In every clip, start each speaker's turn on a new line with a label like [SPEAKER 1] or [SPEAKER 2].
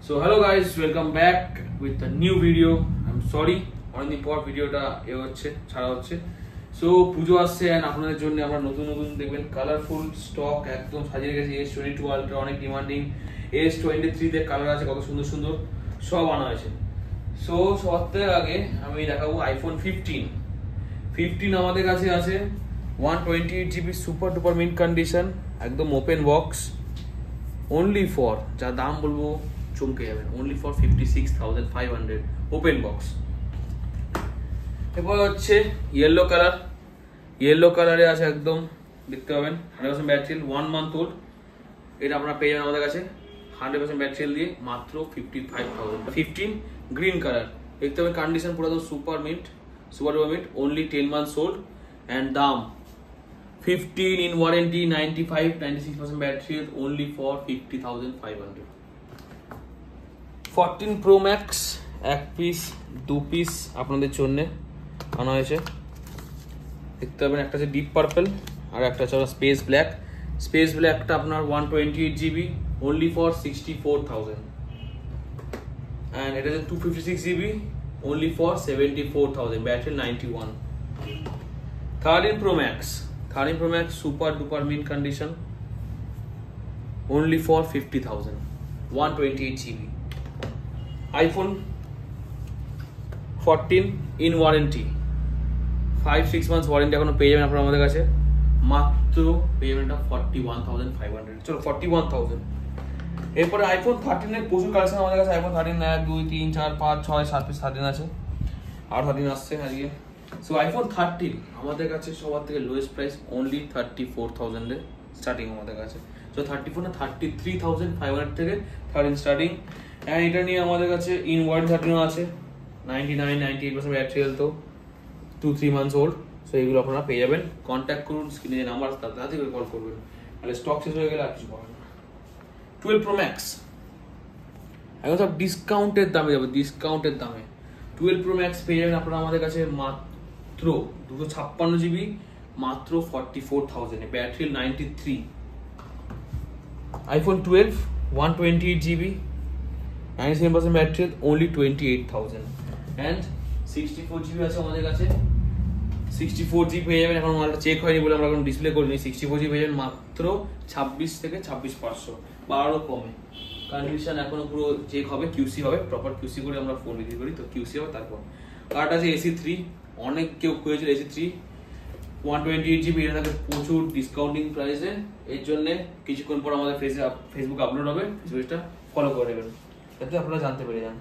[SPEAKER 1] So hello guys, welcome back with a new video. I'm sorry অনেকদিন পর ভিডিওটা ছাড়া হচ্ছে। সো পুজো আসছে এন্ড আপনাদের জন্য আমরা নতুন দেখবেন কালারফুল স্টক একদম সাজিয়ে রেখেছি। S22 আলট্রা অনেক ডিমান্ডিং, S23 তে কালার আছে কত সুন্দর সুন্দর সব আনা হয়েছে। সো সবার থেকে আগে আমি দেখাবো আইফোন 15 আমাদের কাছে আছে 128GB super duper mint condition, একদম ওপেন বক্স, only for যা দাম বলবো চমকে যাবেন, only for 56,500 ওপেন বক্স। এরপর হচ্ছে ইয়েলো কালারে আছে একদম দেখতে পাবেন 100% ব্যাটারি, 1 মান্থ ওল্ড। এটা আপনারা পেয়ে যাবেন আমাদের কাছে 100% ব্যাটারি দিয়ে মাত্র 55,000। 15 গ্রিন কালার দেখতে পাবেন, কন্ডিশন পুরো একদম super mint, only 10 months old and দাম 15 in warranty, 96% battery, only for 50,500। 14 Pro Max এক পিস দু পিস আপনাদের জন্য আনা হয়েছে। দেখতে পাবেন একটা আছে ডিপ পার্পল আর একটা আছে স্পেস ব্ল্যাকটা আপনার 128GB, only for 64,000 and এটা আছে 256GB, only for 74,000, battery 91। 13 Pro Max super duper mint condition, only for 50,000, 128GB। iPhone 14 in warranty, 5-6 months warranty এখনো পেয়ে যাবেন আপনারা আমাদের কাছে, মাত্র পেয়ে যাবেন এটা 41,500। চলো 41,000। এরপরে iPhone 13 এর প্রচুর কালেকশন আমাদের কাছে। iPhone 13 1 2 3 4 5 6 7 পিস 13 আছে, আর 13 আসছে আজকে। সো iPhone 13 আমাদের কাছে সবার থেকে লোয়েস্ট প্রাইস, only 34,000 এ স্টার্টিং আমাদের কাছে। সো 34 না 33,500 থেকে 13 স্টার্টিং। এন্ড এটা নিয়ে আমাদের কাছে ইন ওয়ারেন্টি 13 আছে, 98% battery health, 2-3 months old. So এগুলো আপনারা পেয়ে যাবেন। কন্ট্যাক্ট করুন, স্ক্রিনে যে নাম্বার তাতে করে কল করবেন, তাহলে স্টক শেষ হয়ে গেলে আর কিছু পাবেন না। 12 Pro Max এখন সব ডিসকাউন্টের দামে যাবে, 12 Pro Max পেয়ে যাবেন আপনারা আমাদের কাছে মাত্র 256GB, মাত্র 44,000 এ, battery 93। iPhone 12 128GB, 97% battery, only 28,000 and 64GB আছে আমাদের কাছে। 64GB পেয়ে যাবেন, এখন মালটা চেক হয়নি বলে আমরা এখন ডিসপ্লে করিনি। 64GB পেয়ে যাবেন মাত্র 26 থেকে 26,500 বা আরো কমে। কন্ডিশন এখনো পুরো চেক হবে, QC হবে, প্রপার QC করে আমরা ফোন বিক্রি করি, তো QC হবে তারপর। কার্ড আছে AC3, অনেক কেউ খুঁজেছিল AC3 128GB, এটা থাকে প্রচুর ডিসকাউন্টিং প্রাইসে। এর জন্য কিছুক্ষণ পর আমাদের ফেসবুক আপলোড হবে, ফেসবুকটা ফলো করে নেবেন যাতে আপনারা জানতে পেরে যান।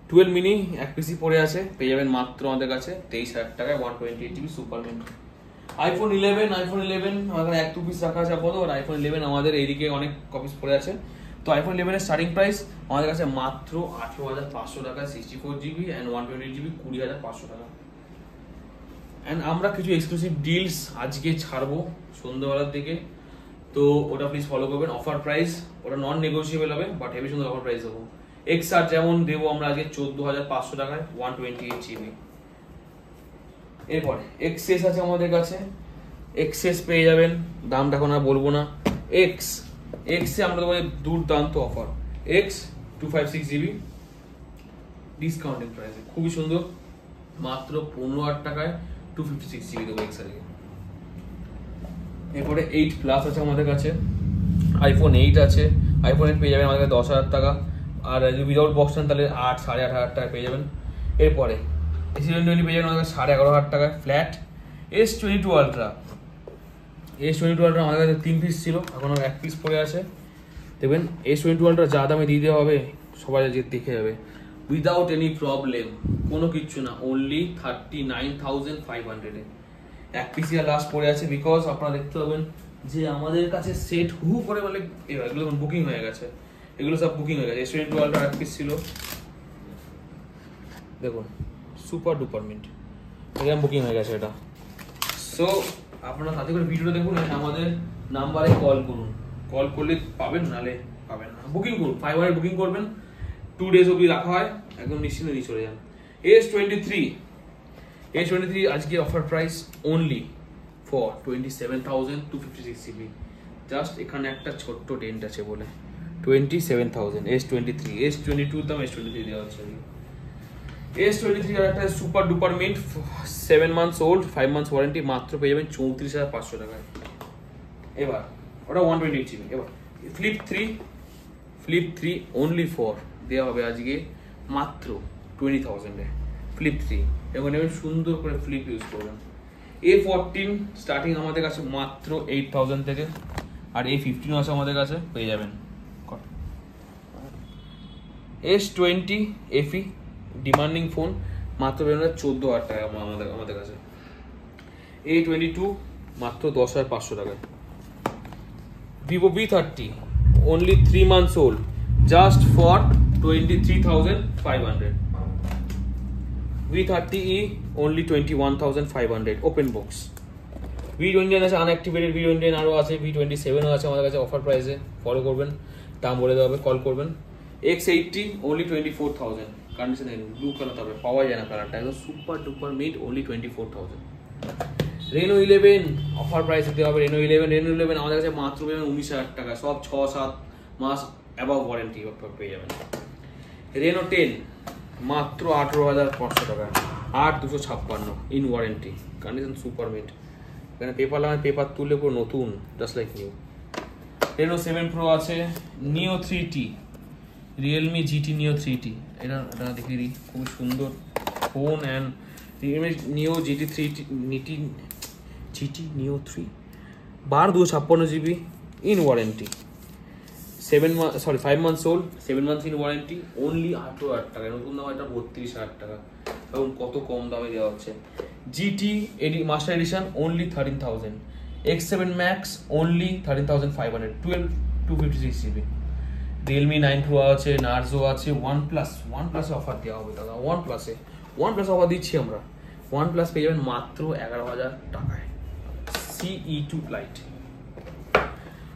[SPEAKER 1] 12 মিনি এক পিসি পড়ে আছে, পেয়ে যাবেন মাত্র আমাদের কাছে 23,000 টাকায়, 128GB সুপার মিন্ট। iPhone 11 আমাদের এক দু পিস রাখা আছে আপাতত, আর iPhone 11 আমাদের এইদিকে অনেক কপিস পড়ে আছে। তো iPhone 11 এর স্টার্টিং প্রাইস আমাদের কাছে মাত্র 18,500 টাকা, 64GB and 128GB 20,500 টাকা। এন্ড আমরা কিছু এক্সক্লুসিভ ডিলস আজকে ছাড়বো সন্ধ্যাবেলার দিকে, তো ওটা প্লিজ ফলো করবেন। অফার প্রাইস ওটা নন নেগোসিয়েবল হবে, বাট হেভি সুন্দর অফার প্রাইস দেবো। XR যেমন দেবো আমরা আজকে 14,500 টাকায়, 128GB। এরপরে XS আছে আমাদের কাছে, XS পেয়ে যাবেন, দামটা এখন আর বলবো না। X এ আমরা দেবো দুর্দান্ত অফার, X 256GB ডিসকাউন্টিং প্রাইসে, খুবই সুন্দর, মাত্র 15,000 টাকায় 256GB দেবো XR এ। এরপরে 8 প্লাস আছে আমাদের কাছে, iPhone 8 আছে, iPhone 8 পেয়ে যাবেন আমাদের কাছে 10,000 টাকা, আর যদি উইদাউট বক্স নেন তাহলে 8,500 টাকা পেয়ে যাবেন। এরপরে S22 পেয়ে যাবেন আমাদের কাছে 11,500 টাকায় ফ্ল্যাট। S22 আলট্রা আমাদের কাছে 3 পিস ছিল, এখন এক পিস পড়ে আছে। দেখবেন S22 আলট্রা যা দামে দিয়ে দেওয়া হবে সবাই দেখে যাবে, উইদাউট এনি প্রবলেম, কোনো কিচ্ছু না, only 39,500 এ এক পিস লাস্ট পড়ে আছে। বিকজ আপনারা দেখতে পাবেন যে আমাদের কাছে সেট হু করে মানে এগুলো বুকিং হয়ে গেছে, এগুলো সব বুকিং হয়ে গেছে। S22 আলট্রা এক পিস ছিল, দেখুন সুপার ডুপার মিন্ট, এরকম বুকিং হয়ে গেছে এটা। সো আপনারা সাথে করে ভিডিওটা দেখুন, আমাদের নাম্বারে কল করুন, কল করলে পাবেন, নালে পাবেন না। বুকিং করুন, 5 বুকিং করবেন, 2 days অবধি রাখা হয়, একদম নিশ্চিন্তে নিয়ে চলে যান। S23 আজকে offer price only for 27,256GB। Just এখানে একটা ছোট্ট ডেন্ট আছে বলে 27,000 S23 S22 দাম S23 দেওয়া হচ্ছে S23 আর একটা super duper mint 7 months old 5 months warranty মাত্র পেয়ে যাবেন 34,500 টাকায়। এবার ওটা 128 GB। এবার ফ্লিপ 3 অনলি ফর দেওয়া হবে আজকে মাত্র 20,000 এ ফ্লিপ 3। এখন এবার সুন্দর করে ফ্লিপ ইউজ করবেন। A14 স্টার্টিং আমাদের কাছে মাত্র 8,000 থেকে, আর A15 আছে আমাদের কাছে পেয়ে যাবেন। S20 FE ডিমান্ডিং ফোন মাত্র পেয়ে যাবেন 14,000 টাকা আমাদের কাছে। A22 মাত্র 10,500 টাকায়। Vivo V30 only 3 months old just for 23,500। V30e only 21,500 open box। V29 আছে আনঅ্যাক্টিভেটেড, V29 আরও আছে, V27 আছে আমাদের কাছে অফার প্রাইসে। ফলো করবেন, দাম বলে দেওয়া হবে, কল করবেন। X80 only 24,000 condition blue colour, তবে পাওয়া যায় না কালারটা, একদম super duper mid only 24,000। Reno 11 offer প্রাইসে দেওয়া হবে। Reno 11 আমাদের কাছে মাত্র পেয়ে যাবেন 19,000 টাকা, সব 6-7 মাস অ্যাবাভ ওয়ারেন্টি পেয়ে যাবেন। Reno 10 মাত্র 18,500 টাকা, 8,256 in warranty, condition super mid. এখানে পেপার লাগানো, পেপার তুললে পুরো নতুন, just like new. Reno 7 Pro আছে। Neo 3T Realme GT Neo 3T, এটা দেখিয়ে দিই, খুব সুন্দর phone. And Realme Neo GT 3T GT Neo 3 1256 GB in warranty, 5 months old, 7 months in warranty, only 18,000 টাকা। নতুন দাম এটা 32,000 টাকা, এবং কত কম দামে দেওয়া হচ্ছে। GT master edition only 13,000। X7 Max only 13,500, 256 GB। Realme 9 Pro আছে, Narzo আছে। OnePlus অফার দেওয়া হবে দাদা। OnePlus অফার দিচ্ছি আমরা। OnePlus পেয়ে যাবেন মাত্র 11,000 টাকায়, CE2 Lite।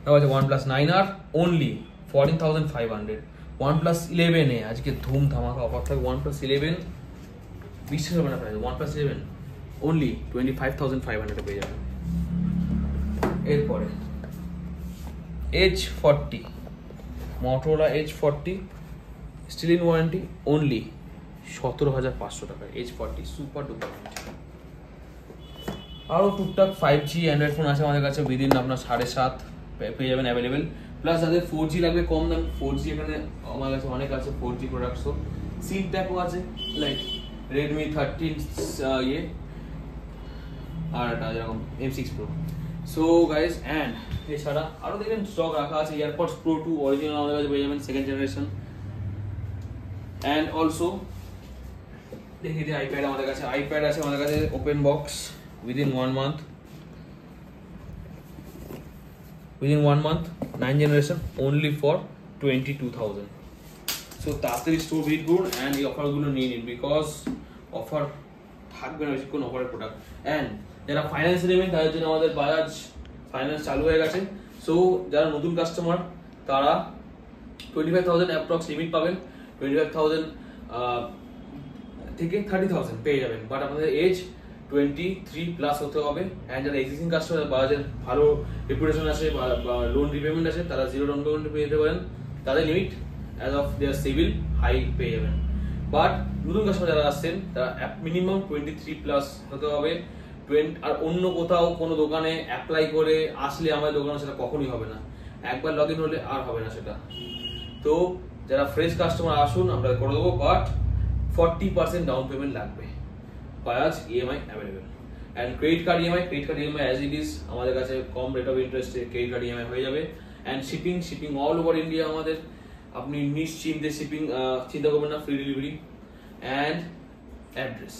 [SPEAKER 1] তারপর OnePlus 9R only 14,500। OnePlus 11 এ আজকে ধুম ধামাকা অফার থাকবে। OnePlus 11 বিশ্বাস হবে না প্রাইস, OnePlus 11 only 25,500 পেয়ে যাবেন। এরপরে H40 Motorola H40 still in warranty only 17,500 টাকা। H40 super duper. আরও টুকটাক 5G অ্যান্ড্রয়েড ফোন আছে আমাদের কাছে, উইদিন আপনার 7,500 পেয়ে যাবেন অ্যাভেলেবেল। প্লাস যাদের 4G লাগবে কম দাম, 4G এখানে আমার কাছে অনেক আছে 4G প্রোডাক্টসও। সিম প্যাকও আছে, লাইক Redmi 13 আর এটা যেরকম M6 Pro। So guys, and এছাড়া আরও দেখবেন স্টক রাখা আছে। এয়ারপডস Pro 2 অরিজিনাল আমাদের কাছে পেয়ে যাবেন, সেকেন্ড জেনারেশন। অ্যান্ড অলসো দেখিয়ে দিই আইপ্যাড আমাদের কাছে আছে আমাদের কাছে open box within 1 month 9 generation only for 22,000। So তাড়াতাড়ি স্টোর ভিজিট করুন অ্যান্ড এই অফারগুলো নিয়ে নিন, বিকজ অফার থাকবে না বেশিক্ষণ অফারের প্রোডাক্ট। অ্যান্ড যারা ফাইন্যান্স নেবেন তাদের জন্য আমাদের বাজাজ ফাইন্যান্স চালু হয়ে গেছে। সো যারা নতুন কাস্টমার তারা 25,000 অ্যাপ্রক্স লিমিট পাবেন, 25,000 থেকে 30,000 পেয়ে যাবেন। বাট আপনাদের এজ 23+ হতে হবে। অ্যান্ড যারা এক্সিস্টিং কাস্টমার, বাজাজের ভালো রেপুটেশন আছে বা লোন রিপেমেন্ট আছে, তারা 0 ডাউন পেমেন্ট পেয়ে যেতে পারেন। তাদের limit as of their CIBIL high পেয়ে যাবেন। বাট নতুন কাস্টমার যারা আসছেন তারা মিনিমাম 23+ হতে হবে। আর অন্য কোথাও কোনো দোকানে অ্যাপ্লাই করে আসলে আমাদের দোকানে সেটা কখনোই হবে না, একবার লগ ইন হলে আর হবে না সেটা। তো যারা ফ্রেশ কাস্টমার আসুন, আমরা করে দেবো, বাট 40% ডাউন পেমেন্ট লাগবে। Bajaj EMI available. And credit card EMI as it is আমাদের কাছে কম রেট অফ ইন্টারেস্টে ক্রেডিট কার্ড EMI হয়ে যাবে। And shipping all over India আমাদের, আপনি নিশ্চিন্তে শিপিং চিন্তা করবেন না, ফ্রি ডেলিভারি। অ্যান্ড অ্যাড্রেস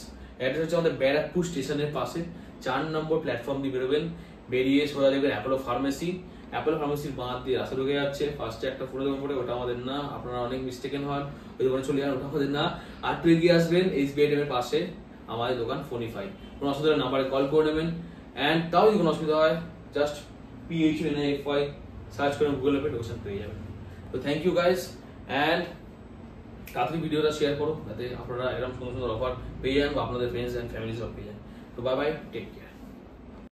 [SPEAKER 1] হচ্ছে আমাদের ব্যারাকপুর স্টেশনের পাশে 4 নম্বর প্ল্যাটফর্ম দিয়ে বেরোবেন, বেরিয়ে সোজা দেখবেন অ্যাপোলো ফার্মেসির বাঁ দিয়ে রাস্তা ঢুকে যাচ্ছে। ফার্স্টে একটা ফুলের দোকান পড়ে, ওটা আমাদের না, আপনারা অনেক মিস্টেকেন হন, ওই দোকানে চলে যান, ওটা আমাদের না। আর একটু এগিয়ে আসবেন, SBI এর পাশে আমাদের দোকান ফোনিফাই। কোনো অসুবিধা নাম্বারে কল করে নেবেন। অ্যান্ড তাও যদি কোনো অসুবিধা হয়, জাস্ট PHNIFY সার্চ করে গুগল ম্যাপে লোকেশন পেয়ে যাবেন। তো থ্যাংক ইউ গাইস, অ্যান্ড তাড়াতাড়ি ভিডিওটা শেয়ার করো যাতে আপনারা এরকম সুন্দর সুন্দর অফার পেয়ে যান বা আপনাদের ফ্রেন্ডস অ্যান্ড ফ্যামিলি সব পেয়ে যান। তো বাই বাই, টেক কেয়ার।